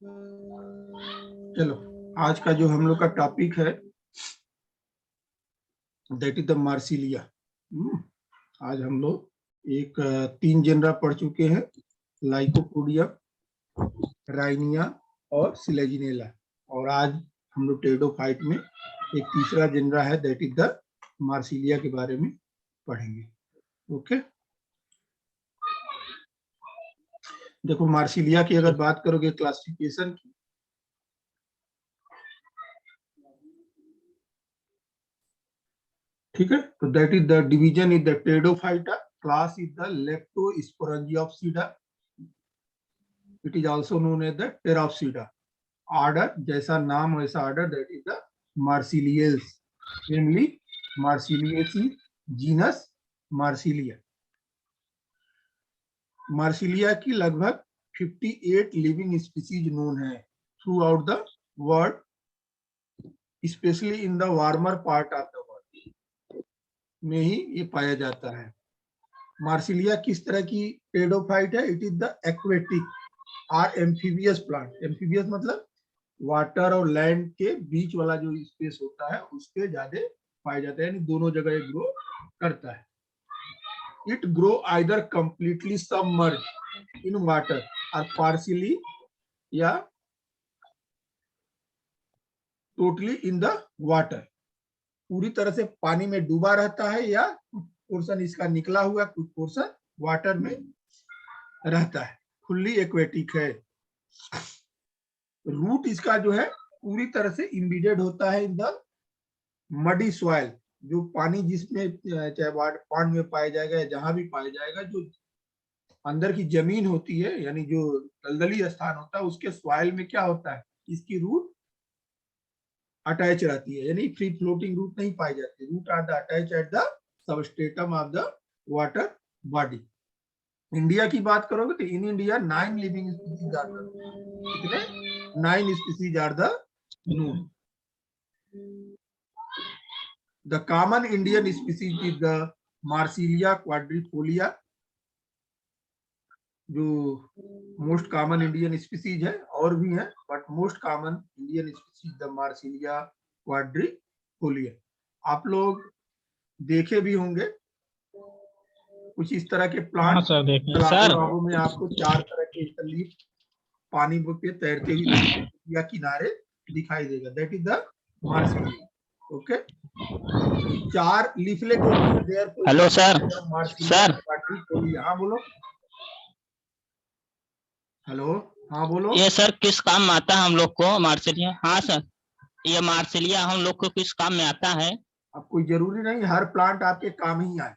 चलो, आज का जो हम लोग का टॉपिक है दैट इज द मार्सिलिया। आज हम लोग एक 3 जेनरा पढ़ चुके हैं, लाइकोपोडियम, राइनिया और सिलेजिनेला। और आज हम लोग टेरिडोफाइट में एक तीसरा जेनरा है दैट इज द मार्सिलिया के बारे में पढ़ेंगे। ओके, देखो मार्सिलिया की अगर बात करोगे क्लासिफिकेशन की, ठीक है, तो that is the division is the Pteridophyta, class is the Leptosporangiopsida, it is also known as the Pteropsida. Order जैसा नाम वैसा order, that is the Marsileales, family Marsileaceae, genus Marsilea. Marsilea की लगभग 58 लिविंग स्पीसीज नोन है throughout the world, specially in the warmer part of the world में ही ये पाया जाता है। मार्सिलिया किस तरह की टेरिडोफाइट है? इट इज द एक्वेटिक और एम्फीबियस प्लांट। एम्फीबियस मतलब वाटर और लैंड के बीच वाला जो स्पेस होता है उस पे ज्यादा पाया जाता है, यानी दोनों जगह ये ग्रो करता है। It grow either completely submerge in water और पार्शियली या टोटली इन द वाटर, पूरी तरह से पानी में डूबा रहता है या कुछ पोर्शन इसका निकला हुआ, कुछ पोर्शन वाटर में रहता है। फुल्ली एक्वेटिक है। रूट इसका जो है पूरी तरह से इम्बेडेड होता है इन द मडी सॉइल, जो पानी जिसमें चाहे पॉन्ड में पाया जाएगा या जहां भी पाया जाएगा, जो अंदर की जमीन होती है यानी जो दलदली स्थान होता है उसके सॉइल में क्या होता है, इसकी रूट अटैच रहती है, यानी फ्री फ्लोटिंग रूट नहीं पाई जाती। Root are the attach at the substratum of the water body. India की बात करोगे तो in India 9 living species are the, कितने? 9 species are the known. The common Indian species is the Marsilia quadrifolia, जो most common Indian species है, और भी है but most common Indian species the Marsilea quadrifolia. आप लोग देखे भी होंगे कुछ इस तरह के प्लांट। हाँ सर, देखें तालाबों सर। वाबों में आपको 4 तरह के लीफ पानी पे तैरते हुए या किनारे दिखाई देगा, that is the Marsilea. Okay, 4 leaflet होती है there. Hello sir. Marsilea sir quadrifolia. हाँ बोलो। हेलो, हाँ बोलो। ये सर किस काम में आता है हम लोग को मार्सिलिया? हाँ सर, ये मार्सिलिया हम लोग को किस काम में आता है? अब कोई जरूरी नहीं हर प्लांट आपके काम ही आए,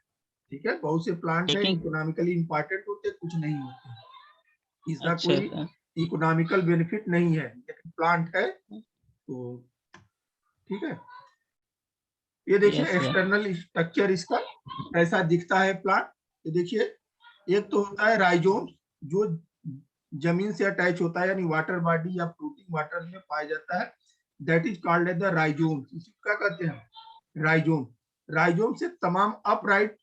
ठीक है। बहुत से प्लांट है लेकिन इकोनॉमिकली इंपॉर्टेंट होते, कुछ नहीं होते, इसका अच्छा कोई सर, इकोनॉमिकल बेनिफिट नहीं है, लेकिन प्लांट है तो ठीक है। ये देखिए यस सर। एक्सटर्नल स्ट्रक्चर इसका कैसा दिखता है प्लांट। ये देखिए, एक तो होता है राइजोम, जो जमीन से अटैच होता है यानी वाटर बॉडी या फ्लोटिंग वाटर में पाया जाता है, that is called as the rhizome. क्या कहते हैं? राइजोम। राइजोम से तमाम अपराइट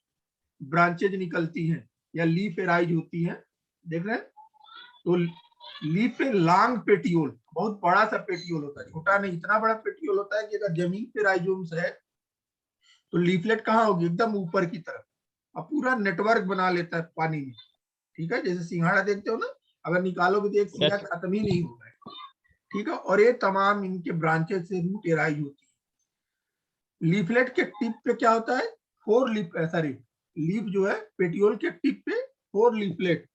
ब्रांचेज निकलती हैं या लीफ एराइज होती हैं, देख रहे हैं। तो लीफ पे लॉन्ग पेटियोल, बहुत बड़ा सा पेटियोल होता है, छोटा नहीं, इतना बड़ा पेटियोल होता है कि अगर जमीन पे राइजोम्स है तो लीफलेट कहाँ होगी? एकदम ऊपर की तरफ, अब पूरा नेटवर्क बना लेता है पानी में, ठीक है। जैसे सिंघाड़ा देखते हो ना, अगर निकालोगे तो एक सिंघाड़ा यस खत्म ही नहीं होगा, ठीक है। और ये तमाम इनके ब्रांचेस से रूट एराइज होती है। लीफलेट के टिप पे क्या होता है? 4 लीफ, सॉरी, लीफ जो है पेटियोल के टिप पे 4 लीफलेट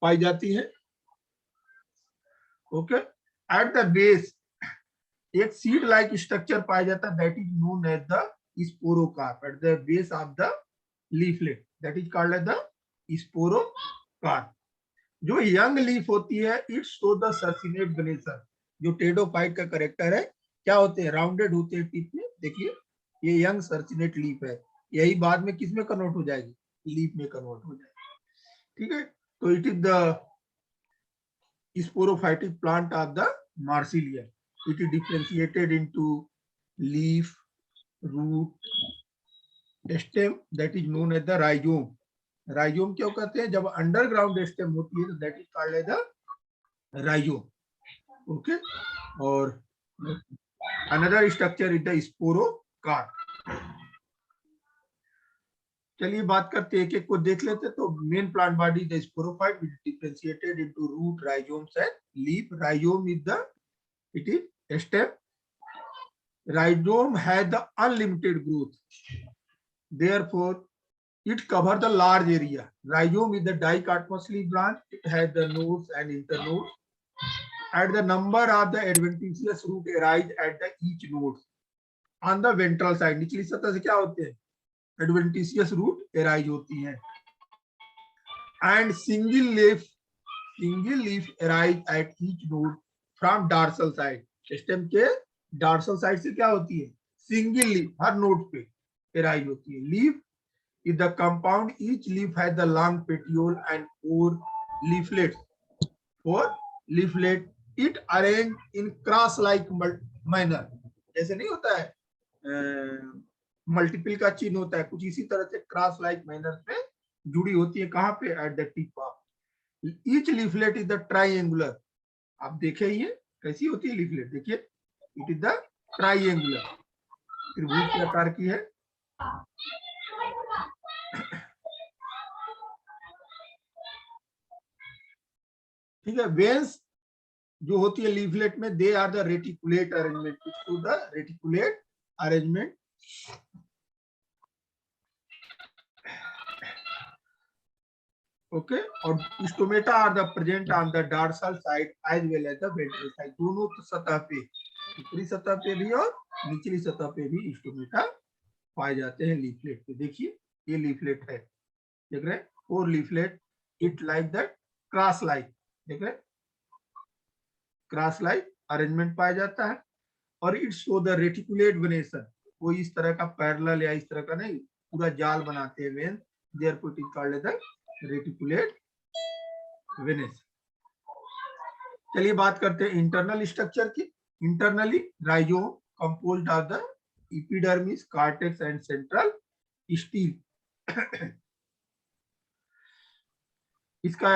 पाई जाती है। ओके, एट द बेस एक सीड लाइक स्ट्रक्चर पाया जाता है, that is known as the sporocarp at the base of the leaflet, that is called as the sporocarp. जो यंग लीफ होती है it show the circinate venation. जो pteridophyte का character है, क्या होते हैं? राउंडेड होते हैं टिप में, देखिए ये यंग सर्सिनेट लीफ है, यही बाद में किस में कन्वर्ट हो जाएगी? लीफ में कन्वर्ट हो जाएगी, ठीक है। तो it is the sporophytic plant of the Marsilia. It is differentiated into leaf, root, stem, that is known as the rhizome. rhizome क्यों कहते हैं? जब अंडरग्राउंड स्टेम होती है तो that is called as the rhizome. Okay, और another structure is the sporocarp. चलिए बात करते हैं, एक एक को देख लेते हैं। तो main plant body the sporophyte which differentiated into root, rhizomes and leaf. Rhizome is the it is stem. Rhizome has the unlimited growth, therefore it covers the large area. Rhizome is the dichotomous branch. It has the nodes and internodes. At the number of the adventitious root arise at the each node. On the ventral side, निचली सतह से क्या होते हैं? Adventitious root arise होती हैं. And single leaf arise at each node from dorsal side. Stem के dorsal side से क्या होती है? सिंगल लीफ हर नोड पे एराइज होती है. Leaf is the compound, each leaf has the long petiole and 4 leaflets. 4 leaflet. It arranged in cross like manner. जैसे नहीं होता है मल्टीपल का चिन्ह होता है, कुछ इसी तरह से क्रॉस लाइक मैनर में जुड़ी होती है. कहां पे? At the tip of. Each leaflet is the triangular. आप देखे ही है कैसी होती है लीफलेट, देखिए. इट इज द ट्राइंगुलर, त्रिभुज के आकार की है. ठीक है. वेन्स जो होती है लीफलेट में, they are the reticulate arrangement. To the reticulate arrangement. Okay. और stomata are the present on the dorsal side as well as the ventral side. दोनों सतह पे, ऊपरी सतह पे भी और निचली सतह पे भी स्टोमेटा पाए जाते हैं लीफलेट पे. देखिए ये लीफलेट है, देख रहे हैं? 4 leaflet. It like that cross like, देख रहे हैं? क्रॉस लाइक अरेंजमेंट पाया जाता है. और it show the reticulate venation. कोई इस तरह का पैरेलल या इस तरह का नहीं, पूरा जाल बनाते हैं when. Therefore it is called the reticulate venation. चलिए बात करते हैं इंटरनल स्ट्रक्चर की. Internally, rhizome composed of the epidermis, cortex, and central stele. इसका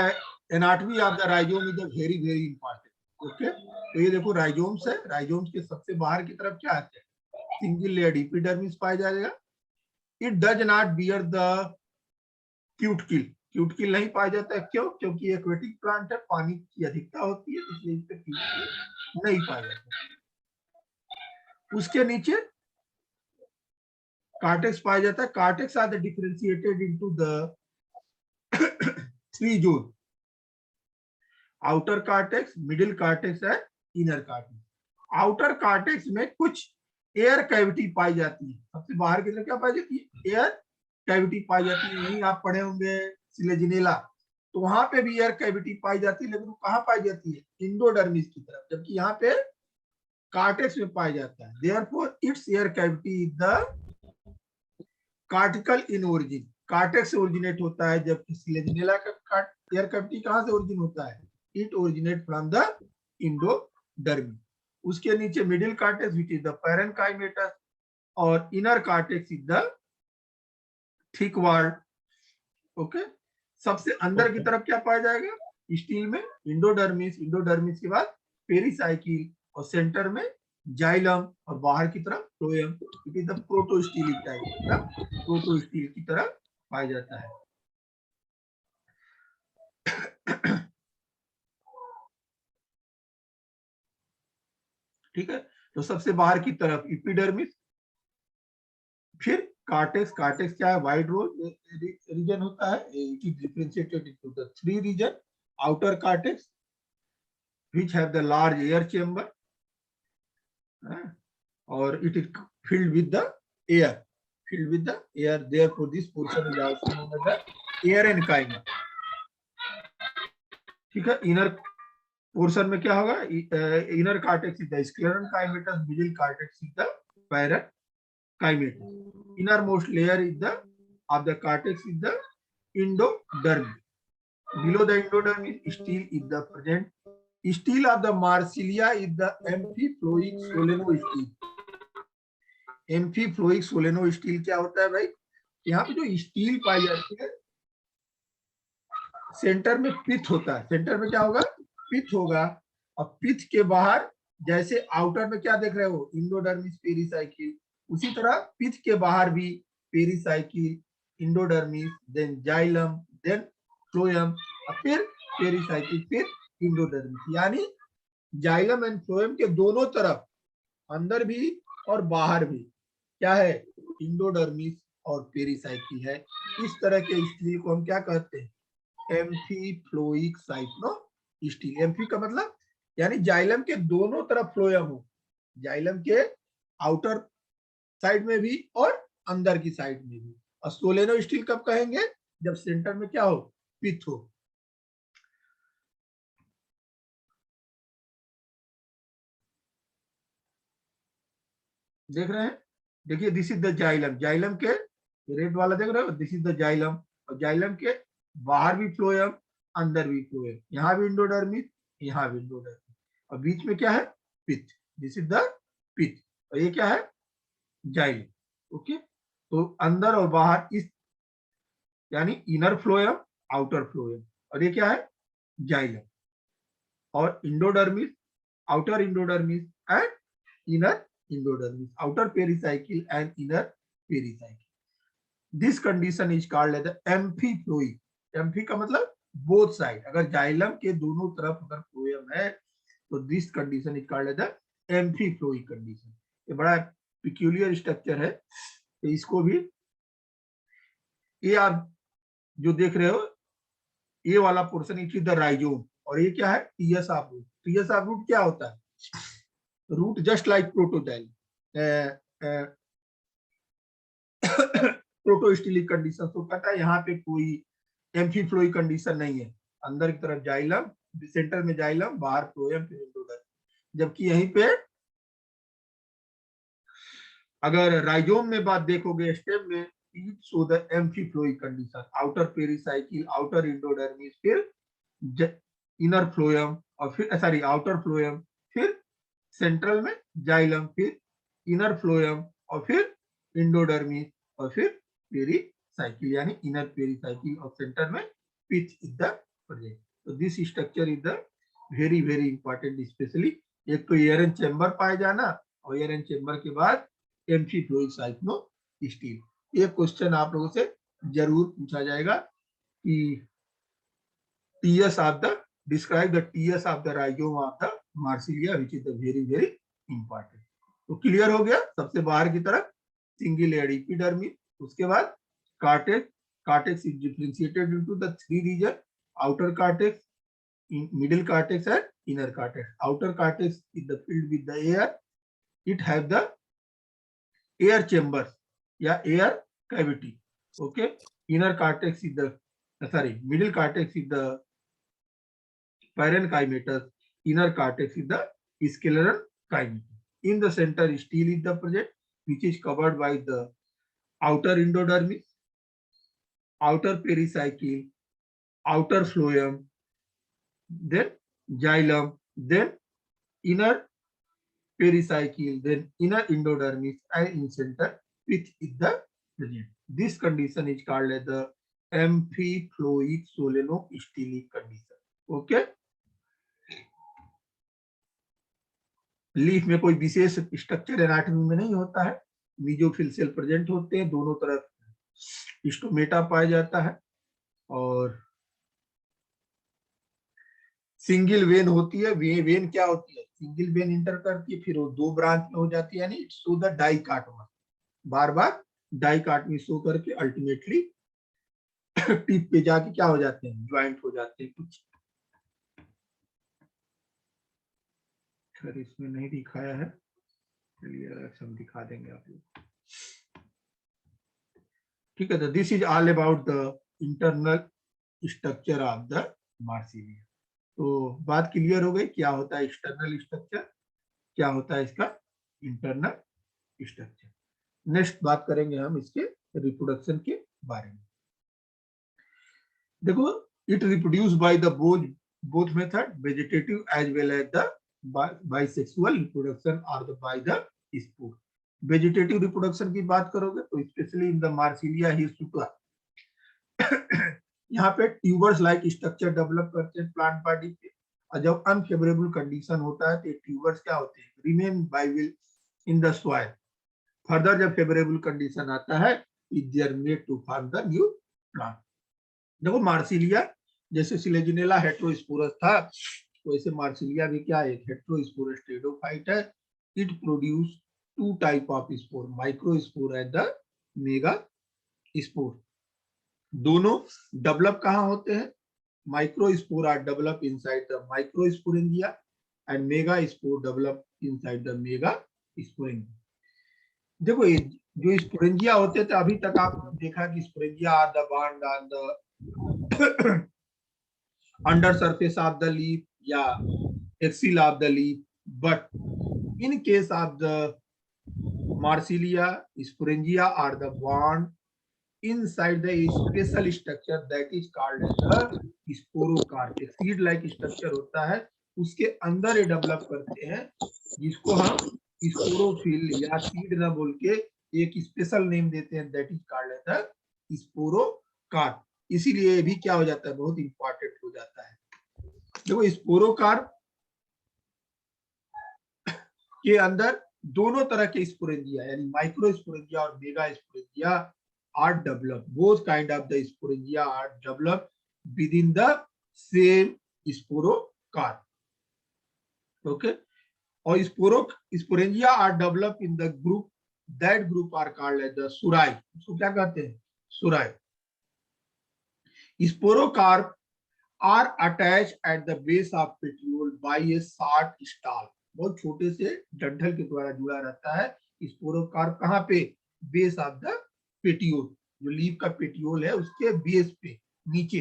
anatomy of the rhizome is very very important. Okay. तो ये देखो राइजोम्स है. राइजोम्स के सबसे बाहर की तरफ क्या आते हैं? सिंगल लेयर्ड एपिडर्मिस पाया जाएगा. It does not bear the cuticle. Cuticle नहीं पाया जाता है. क्यों? क्योंकि एक्वेटिक प्लांट है, पानी की अधिकता होती है, इसलिए इस पे क्यूटिकल नहीं पाया जाता. उसके नीचे कार्टेक्स पाया जाता है. Cortex are differentiated into the 3 zone. Outer cortex, middle cortex है, इनर कार्टेक्स. आउटर कार्टेक्स में कुछ एयर कैविटी पाई जाती है. सबसे बाहर की तरफ क्या पाई जाती है? एयर कैविटी पाई जाती है. यही आप पढ़े होंगे सिलेजिनेला, तो वहां पे भी एयर कैविटी पाई जाती है. लेकिन वो कहाँ पाई जाती है? इंडोडर्मिस की तरफ, जबकि यहाँ पे कार्टेक्स में पाया जाता है. Therefore its air cavity is the cortical in origin. Cortex से ओरिजिनेट होता है, जबकि सिलेजिनेला का एयर कैविटी कहां से ओरिजिन होता है? It originate from the endodermis. उसके नीचे middle cortex which is the parenchymatous, और inner cortex is the thick walled. Okay. सबसे अंदर की तरफ क्या पाया जाएगा? स्टील में इंडोडर्मिस. इंडोडर्मिस के बाद पेरिसाइकिल, और सेंटर में जाइलम, और बाहर की तरफ phloem. It is the protostelic type. Protostele की तरह पाया जाता है. ठीक है. तो सबसे बाहर की तरफ एपिडर्मिस, फिर कार्टेक्स. कार्टेक्स क्या है? वाइड रीजन होता है. It is differentiated into the 3 region. Outer cortex which have the large air chamber, or it is filled with the air. Therefore this portion is also known as the air enchyma. ठीक है. Inner portion में क्या होगा? Inner cortex is the sclerenchymatous, middle cortex is the parenchymatous. Innermost layer is the of the cortex is the endodermis. Below the endodermis, stele is the present. Stele of the marsilia is the amphifloic solenostele. एम्फीफ्लोइक सोलेनोस्टील क्या होता है भाई? यहाँ पे जो steel पाई जाती है, centre में पिथ होता है. सेंटर में क्या होगा? पिथ होगा. और पिथ के बाहर जैसे आउटर में क्या देख रहे हो, इंडोडर्मिस पेरिसाइकिल, उसी तरह पिथ के बाहर भी pericycle, endodermis, then xylem, then phloem, और फिर पेरिसाइकिल, फिर इंडोडर्मिस। यानी जाइलम एंड फ्लोएम के दोनों तरफ, अंदर भी और बाहर भी, क्या है, इंडोडर्मिस और पेरिसाइकिल है। इस तरह के स्टील को हम क्या कहते हैं, एम्फीफ्लोइक साइक्लोस्टील। एम्फी का मतलब यानी जाइलम के दोनों तरफ फ्लोएम हो, जाइलम के आउटर साइड में भी और अंदर की साइड में भी। और सोलेनो स्टील कब कहेंगे, जब सेंटर में क्या हो, पिथ हो। देख रहे हैं, देखिए this is the xylem, xylem के रेड वाला देख रहे हो, दिस इज द जाइलम, और जाइलम के बाहर भी फ्लोएम, अंदर भी फ्लोएम, यहाँ भी इंडोडर्मिस, यहाँ भी इंडोडर्मिस, और बीच में क्या है, पिथ, दिस इज द पिथ, और ये क्या है, जाइलम। ओके, तो अंदर और बाहर इस, यानी इनर फ्लोएम, आउटर फ्लोएम, और ये क्या है, जाइलम, और endodermis, outer endodermis and inner endodermis, outer pericycle and inner pericycle. This condition is called as the amphiploic. Amphi का मतलब बोथ साइड, अगर जाइलम के दोनों तरफ अगर फ्लोएम है तो this condition is called as the amphiphloic condition. ये बड़ा पिक्यूलियर स्ट्रक्चर है, तो इसको भी, ये आप जो देख रहे हो, ये वाला portion it is the rhizome, और ये क्या है, TS of root. TS of root क्या होता है, root just like protoxylem, protostelic condition. तो कहता है यहाँ पे कोई एम्फीफ्लोइक कंडीशन नहीं है, अंदर की तरफ जाइलम, सेंटर में जाइलम, बाहर फ्लोएम, फिर इंडोडर्मिस। जबकि यहीं पे अगर राइजोम में बात देखोगे, स्टेम में, it show the amphiphloic condition, outer pericycle, outer endodermis, फिर इनर फ्लोएम, और फिर सॉरी आउटर फ्लोएम, फिर सेंट्रल में जाइलम, फिर इनर फ्लोएम, और फिर इंडोडर्मिस, और फिर पेरिसाइकिल, यानी इनर पेरिसाइकिल, और सेंटर में पिच इज द प्रेजेंट। तो this structure is the very very important, specially एक तो एयर एंड चेम्बर पाए जाना, और एयर एंड चेम्बर के बाद एम्फीफ्लोइक साइक्लोस्टील। ये क्वेश्चन आप लोगों से जरूर पूछा जाएगा कि TS of the, describe the TS of the rhizome of the Marsilea, which is the very very important. तो क्लियर हो गया, सबसे बाहर की तरफ सिंगल लेयर एपिडर्मिस, उसके बाद cortex, cortex is differentiated into the three region, outer cortex, middle cortex and inner cortex. Outer cortex is the filled with the air, it have the air chambers या air cavity. Okay, inner cortex is the, sorry, middle cortex is the parenchymatous, inner cortex is the scleral chymatus. In the center stele is the present, which is covered by the outer endodermis, outer pericycle, outer phloem, then xylem, then inner pericycle, then inner endodermis, and in center which is the present. This condition is called as the amphiploic solenostelic condition. Okay. Leaf में कोई विशेष structure anatomy में नहीं होता है, mesophyll cell present होते हैं, दोनों तरफ स्टोमेटा पाया जाता है, और सिंगल वेन होती है। वेन क्या होती है, सिंगल वेन इंटर करती है, फिर वो दो ब्रांच में हो जाती है, यानी इट्स शो द डाइकाटोमस, बार बार डाइकाटमी शो करके अल्टीमेटली टिप पे जाके क्या हो जाते हैं, ज्वाइंट हो जाते हैं कुछ। खैर इसमें नहीं दिखाया है, चलिए हम दिखा देंगे आप लोग। ठीक है, तो this is all about the internal structure of the Marsilea. तो बात क्लियर हो गई, क्या होता है एक्सटर्नल स्ट्रक्चर, क्या होता है इसका इंटरनल स्ट्रक्चर। नेक्स्ट बात करेंगे हम इसके रिप्रोडक्शन के बारे में। देखो, it reproduce by the both method, vegetative as well as the bisexual reproduction और the by the spore. Vegetative reproduction की बात करोगे तो specially in the Marsilea hirsuta, यहाँ पे ट्यूबर्स लाइक स्ट्रक्चर डेवलप करते हैं प्लांट बॉडी पे, और जब अनफेवरेबल कंडीशन होता है तो ट्यूबर्स क्या होते हैं, remain viable in the soil. Further जब फेवरेबल कंडीशन आता है, is there made to form the new plant. देखो मार्सिलिया जैसे सिलेजिनेला हेटेरोस्पोरस था, वैसे मार्सिलिया भी क्या है, एक हेटेरोस्पोरस टेरिडोफाइट है। It produce two type of spore, microspore and the mega spore. दोनों डेवलप कहाँ होते हैं, microspore are develop inside the microsporangia and megaspore develop inside the megasporangia. देखो ये जो स्पोरेंजिया होते थे, अभी तक आप देखा कि स्पोरेंजिया आर द बॉन्ड on the under surface of the leaf या axil of the leaf, but in case of the Marsilia, sporangia are the bond inside the special structure that is called as the sporocarp। Seed like structure होता है, उसके अंदर ये develop करते हैं, जिसको हम स्पोरोफिल या सीड ना बोल के एक स्पेशल नेम देते हैं, दैट इज कॉल्ड एज स्पोरोकार्प। इसीलिए ये भी क्या हो जाता है, बहुत इंपॉर्टेंट हो जाता है। देखो स्पोरोकार्प के अंदर दोनों तरह के स्पोरेंजिया यानी माइक्रो स्पोरेंजिया और megasporangia are develop, both kind of the sporangia are develop within the same sporocarp. Okay, और sporangia are develop in the group, that group are called as the sori. उसको क्या कहते हैं, sori. Sporocarp are attach at the base of petiole by a short stalk, बहुत छोटे से डंठल के द्वारा जुड़ा रहता है। स्पोरोकार्प कहाँ पे, बेस ऑफ द पेटियोल, जो लीफ का पेटियोल है उसके बेस पे नीचे।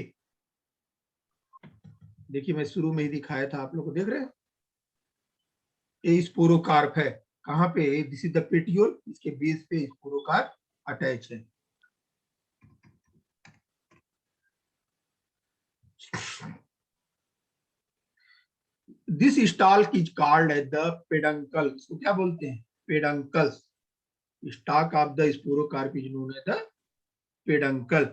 देखिए मैं शुरू में ही दिखाया था, आप लोग को देख रहे हैं, ये स्पोरोकार्प है। कहाँ पे, दिस इज द पेटियोल, इसके बेस पे स्पोरोकार्प अटैच है। This stalk is called as the peduncle. इसको क्या बोलते हैं, peduncles. Stalk of the sporocarp is known as the peduncle.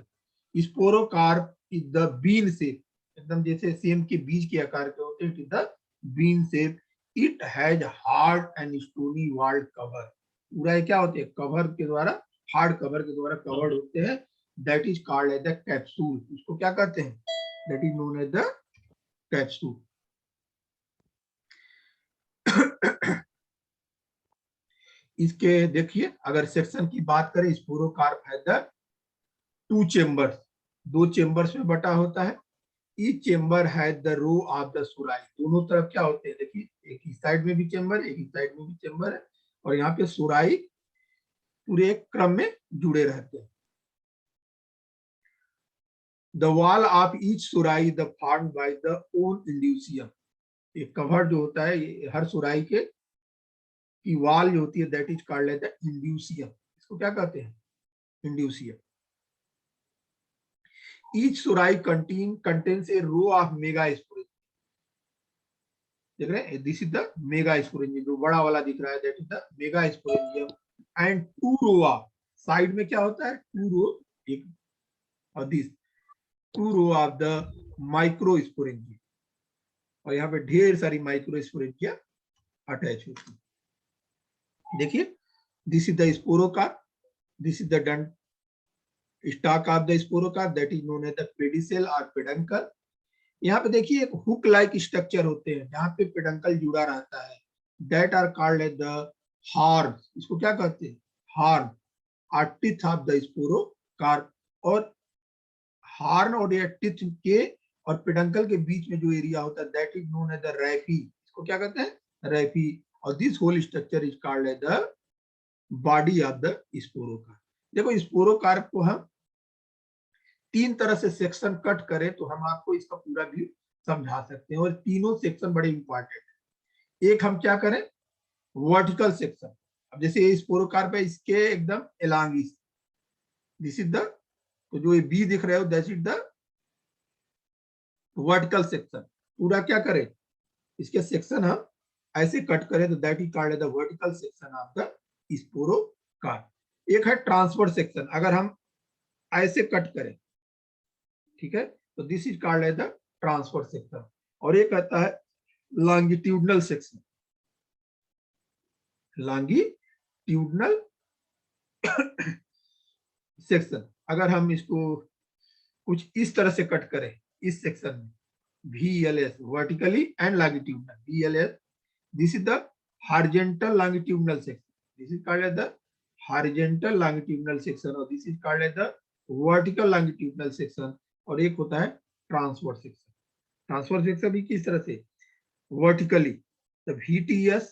Sporocarp is the bean shape, एकदम जैसे सेम के बीज के आकार के होते हैं, it is the bean shape. It has hard and stony walled cover. पूरा क्या होते हैं, कवर के द्वारा, हार्ड कवर के द्वारा कवर्ड होते हैं, that is called as the capsule. उसको क्या कहते हैं, that is known as the capsule. इसके देखिए अगर सेक्शन की बात करें, स्पोरोकार्प है द टू चेम्बर्स, दो चेम्बर्स में बटा होता है। ईच चेम्बर है द रो ऑफ द सुराई, दोनों तरफ क्या होते हैं, देखिए एक ही साइड में भी चेम्बर, एक ही साइड में भी चेम्बर है, और यहाँ पे सुराई पूरे एक क्रम में जुड़े रहते हैं। The wall of each sori the form by the own indusium. एक कवर जो होता है, ये हर सुराई के की वॉल जो होती है, that is called as the indusium. इसको क्या कहते हैं, इंड्यूसियम। Each surai contains a row of megasporangia। देख रहे हैं, दिस इज द मेगास्पोरेंजियम, जो बड़ा वाला दिख रहा है, that is the megasporangium. And two row of, side में क्या होता है, टू रो, एक, और this two row of the microsporangia, और यहाँ पे ढेर सारी माइक्रोस्पोरेंजिया अटैच होती है। देखिए this is the sporocarp, this is the dent stalk of the sporocarp, that is known as the pedicel और पेडंकल। यहाँ पे देखिए एक हुक लाइक स्ट्रक्चर होते हैं, जहाँ पे पेडंकल जुड़ा रहता है, that are called as the horn. इसको क्या कहते हैं, हॉर्न, और टिथ ऑफ द स्पोरोकार्प। और हॉर्न और या टिथ के और पेडंकल के बीच में जो एरिया होता है, that is known as the raphe. इसको क्या कहते हैं, रैफी। और this whole structure is called as the body of the sporocarp. देखो स्पोरोकार्प को हम तीन तरह से सेक्शन कट करें तो हम आपको इसका पूरा व्यू समझा सकते हैं, और तीनों सेक्शन बड़े इंपॉर्टेंट है। एक हम क्या करें, वर्टिकल सेक्शन। अब जैसे ये स्पोरोकार्प है, इसके एकदम एलॉन्ग, दिस इज द, तो जो ये बी दिख रहे हो, that is the vertical section. पूरा क्या करें, इसके सेक्शन हम ऐसे कट करें तो that is called the vertical section of the sporocarp. एक है ट्रांसवर्स सेक्शन, अगर हम ऐसे कट करें, ठीक है, तो this is called as the transverse section. और एक कहता है लॉन्गिट्यूडनल सेक्शन, लॉन्गिट्यूडनल सेक्शन। अगर हम इसको कुछ इस तरह से कट करें, इस सेक्शन में VLS vertically and longitudinal, VLS this is the horizontal longitudinal section, this is called as the horizontal longitudinal section और this is called as the vertical longitudinal section। और एक होता है ट्रांसवर्स सेक्शन। ट्रांसवर्स सेक्शन भी किस तरह से, vertically, तो VTS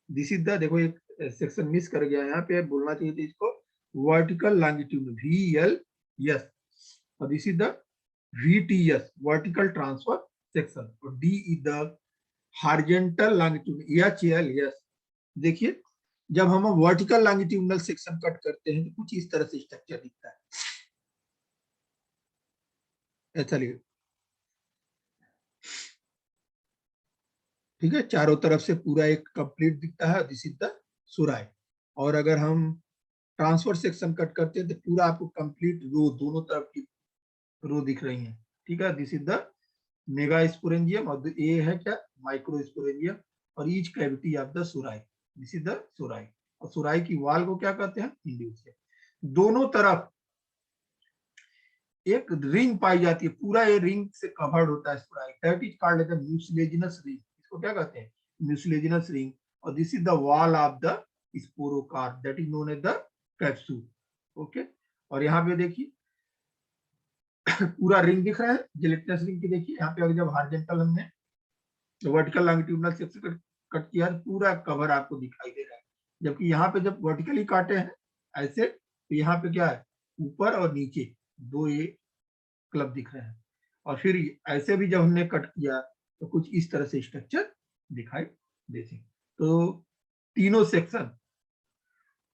दिस इज द, देखो एक सेक्शन मिस कर गया यहाँ पे, बोलना चाहिए था इसको वर्टिकल लॉन्गिट्यूड VLS, और this is the VTS vertical transfer section, और D is the horizontal longitude HLS। देखिए जब हम वर्टिकल लॉन्गिट्यूडनल सेक्शन कट करते हैं तो कुछ इस तरह से स्ट्रक्चर दिखता है, ऐसा लिखिए, ठीक है, चारों तरफ से पूरा एक कंप्लीट दिखता है, दिस इज द सुराई। और अगर हम ट्रांसफर सेक्शन कट करते हैं तो पूरा आपको कंप्लीट रो, दोनों तरफ की रो दिख रही है, ठीक है, this is the mega sporangium, और ये है क्या, माइक्रो स्पोरेंजियम, और each cavity of the sori, this is the sori. और सुराई की वाल को क्या कहते हैं, इंड्यूसियम। दोनों तरफ एक रिंग पाई जाती है, पूरा ये रिंग से कवर्ड होता है sori, that is called the mucilaginous ring, इसको क्या कहते हैं, म्यूसिलेजिनस रिंग। और this is the wall of the sporocarp, that is known as the capsule, okay. और यहाँ पे देखिए पूरा रिंग दिख रहा है, जिलेटिनस रिंग की, देखिए यहाँ पे जब हॉरिजॉन्टल हमने वर्टिकल लॉन्गिट्यूडनल सेक्शन कट किया, पूरा कवर आपको दिखाई दे रहा है, जबकि यहाँ पे जब वर्टिकली काटे हैं ऐसे, तो यहाँ पे क्या है, ऊपर और नीचे दो ये क्लब दिख रहे हैं, और फिर ऐसे भी जब हमने कट किया तो कुछ इस तरह से स्ट्रक्चर दिखाई देते। तो तीनों section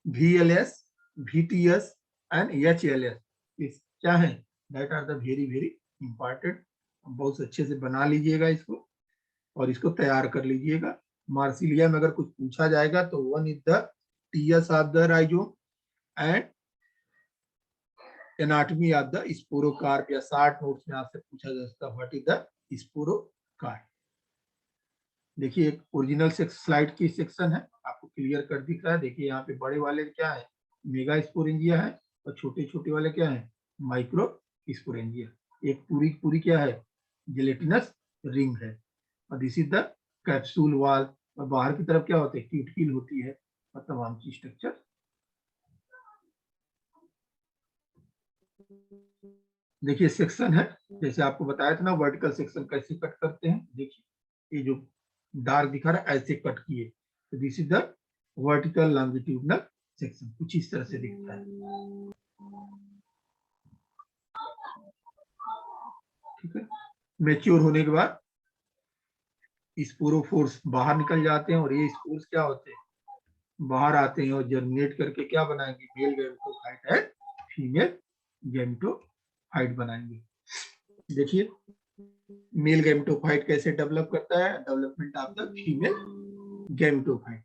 VLS, VTS and HLS क्या है, that are the very very important. बहुत अच्छे से बना लीजिएगा इसको और इसको तैयार कर लीजिएगा। मार्सिलिया में अगर कुछ पूछा जाएगा तो one is the TS of the rhizome and anatomy of the sporocarp, या 60 नोट्स में आपसे पूछा जा सकता है व्हाट इज द स्पोरोकार्प। देखिए एक ओरिजिनल स्लाइड की सेक्शन है, आपको क्लियर कर दिख रहा है। देखिए यहाँ पे बड़े वाले क्या है, मेगा स्पोरेंजिया है, और छोटे छोटे वाले क्या है, माइक्रो स्पोरेंजिया। एक पूरी पूरी क्या है, जिलेटिनस रिंग है, और this is the capsule wall, और बाहर की तरफ क्या होते हैं, क्यूटिकल होती है, और तमाम की स्ट्रक्चर। देखिए सेक्शन है, जैसे आपको बताया था ना वर्टिकल सेक्शन कैसे कट करते हैं, देखिए ये जो डार्क दिखा रहा है ऐसे कट किए, तो this is the vertical longitudinal section, कुछ इस तरह से दिखता है, ठीक है। मैच्योर होने के बाद स्पोरोफोर्स बाहर निकल जाते हैं, और ये स्पोर्स क्या होते हैं, बाहर आते हैं और जर्मिनेट करके क्या बनाएंगे, मेल गैमेटोफाइट है, फीमेल गैमेटोफाइट बनाएंगे। देखिए मेल गैमेटोफाइट कैसे डेवलप करता है, development of the female gametophyte.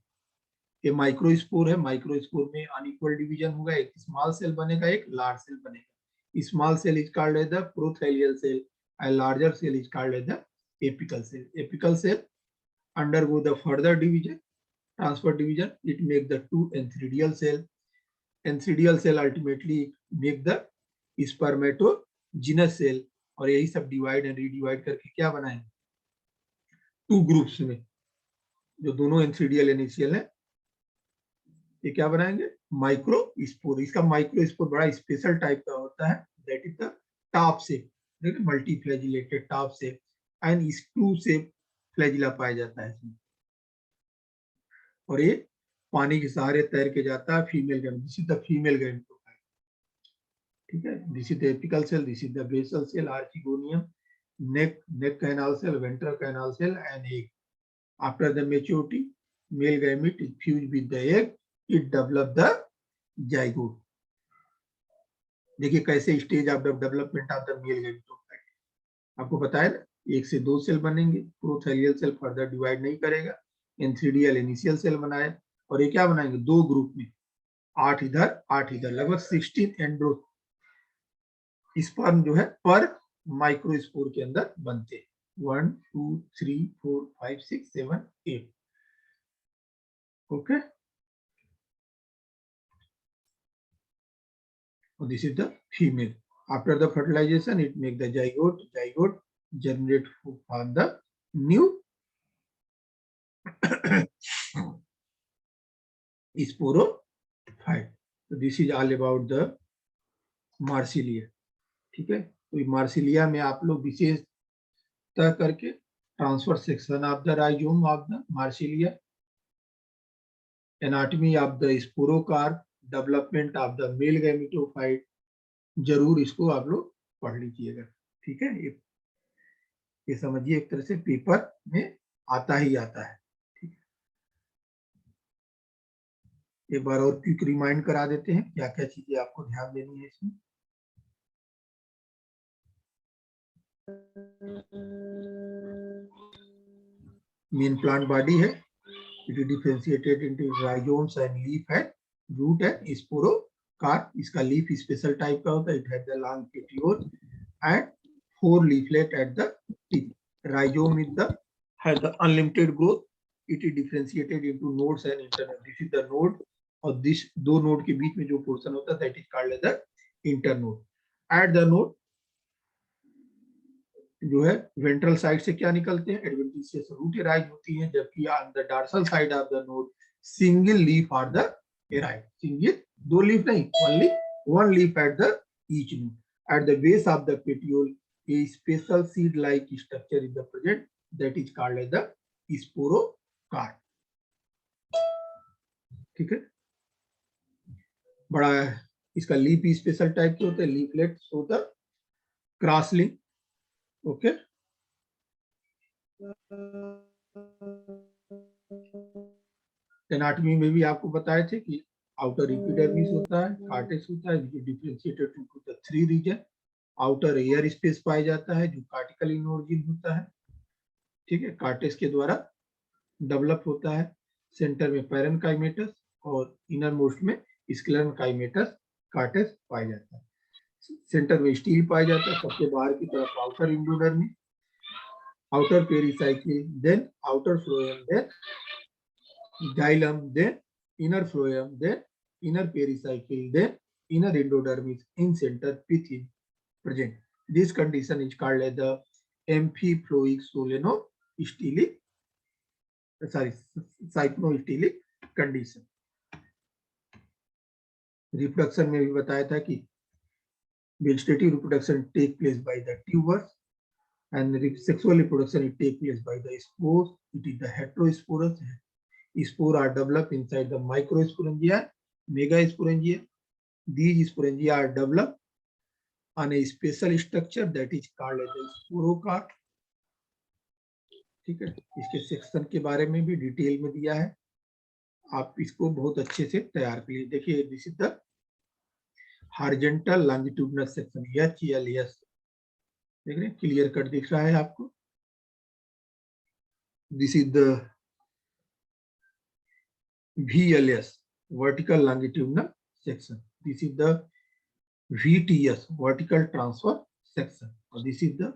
ये माइक्रोस्पोर है, माइक्रोस्पोर में अनइक्वल डिवीजन होगा, एक स्मॉल सेल बनेगा, एक लार्ज सेल बनेगा। Small cell is called as the prothallial cell and larger cell is called as the apical cell. Apical cell undergo the further division, transfer division, it make the two entheridial cell. Entheridial cell ultimately make the spermatogenous cell, और यही सब divide and redivide करके क्या बनाएंगे, two groups में, जो दोनों antheridial initial है, ये क्या बनाएंगे, माइक्रोस्पोर। इसका माइक्रोस्पोर बड़ा स्पेशल टाइप का होता है, that is the top shape, देखिए multiflagellated top shape, and screw shape flagella पाया जाता है इसमें, और ये पानी के सहारे तैर के जाता है, female gametophyte, this is the female gametophyte, ठीक है। This is the apical cell, this is the basal cell, archegonium, neck canal cell, ventral canal cell, and egg. After the maturity, male gamete is fused with the egg, it develop the zygote. देखिए कैसे stage of development of the male gametophyte, आपको बताया ना, एक से दो cell बनेंगे, प्रोथैलियल cell further divide नहीं करेगा, एंथ्रीडियल इनिशियल सेल बनाए, और ये क्या बनाएंगे, दो ग्रुप में, 8 इधर 8 इधर, लगभग 16 एंड्रो स्पर्म जो है पर माइक्रोस्पोर के अंदर बनते हैं, 1 2 3 4 5 6 7 8. Okay, so this is the female. After the fertilization, it make the zygote generate for the new sporophyte. So this is all about the Marsilea. ठीक है, तो मार्सिलिया में आप लोग विशेषतः करके transfer section of the rhizome of the Marsilea, anatomy of the sporocarp, development of the male gametophyte, जरूर इसको आप लोग पढ़ लीजिएगा. ठीक है, ये समझिए एक तरह से पेपर में आता ही आता है. ठीक है, एक बार और क्विक रिमाइंड करा देते हैं क्या क्या चीजें आपको ध्यान देनी है इसमें. मेन प्लांट बॉडी है, it is differentiated into rhizomes and leaf है, रूट है, स्पोरोकार्प. इसका लीफ स्पेशल टाइप का होता है. It has the long petiole and 4 leaflet at the tip. Rhizome is has the unlimited growth. It is differentiated into nodes and internode. This is the node, और this दो node के बीच में जो portion होता है that is called as the internode. At the node जो है ventral side से क्या निकलते हैं, एडवेंटिशियस रूट एराइज होती हैं, जबकि on the dorsal side of the node single leaf are the arise. Single, दो लीफ नहीं, only one leaf at the each node. At the base of the petiole, a special seed-like structure is the present that is called as the sporocarp. ठीक है, बड़ा इसका leaf special type के होते हैं. Leaflets होता है क्रॉस लिंक. ओके, एनाटॉमी में भी आपको बताए थे कि आउटर एपिडर्मिस होता है, कार्टेक्स होता है, differentiated into the 3 region. Outer air space पाया जाता है जो कार्टिकल इन ओरिजिन होता है. ठीक है, कार्टेक्स के द्वारा डेवलप होता है. सेंटर में पैरेनकाइमेटस और इनर मोस्ट में स्क्लेरेनकाइमेटस कार्टेक्स पाया जाता है. सेंटर में स्टील पाया जाता है. सबसे बाहर की तरफ outer endodermis, outer pericycle, then outer phloem, then xylem, then inner phloem, then inner pericycle, then inner endodermis in center within present. This condition is called as the amphiploic solenostylic, cyclostylic condition. Reproduction में भी बताया था कि vegetative reproduction take place by the tubers and sexual reproduction it take place by the spores. It is the heterosporous. Spores are developed inside the microsporangia, megasporangia. These sporangia are developed on a special structure that is called as the sporocarp. ठीक है, इसके section के बारे में भी detail में दिया है, आप इसको बहुत अच्छे से तैयार कर लीजिए. देखिए, this is the horizontal longitudinal section, HLS. देख रहे हैं, क्लियर कट दिख रहा है आपको. This is the VLS, vertical longitudinal section. This is the VTS, vertical transfer section. This is the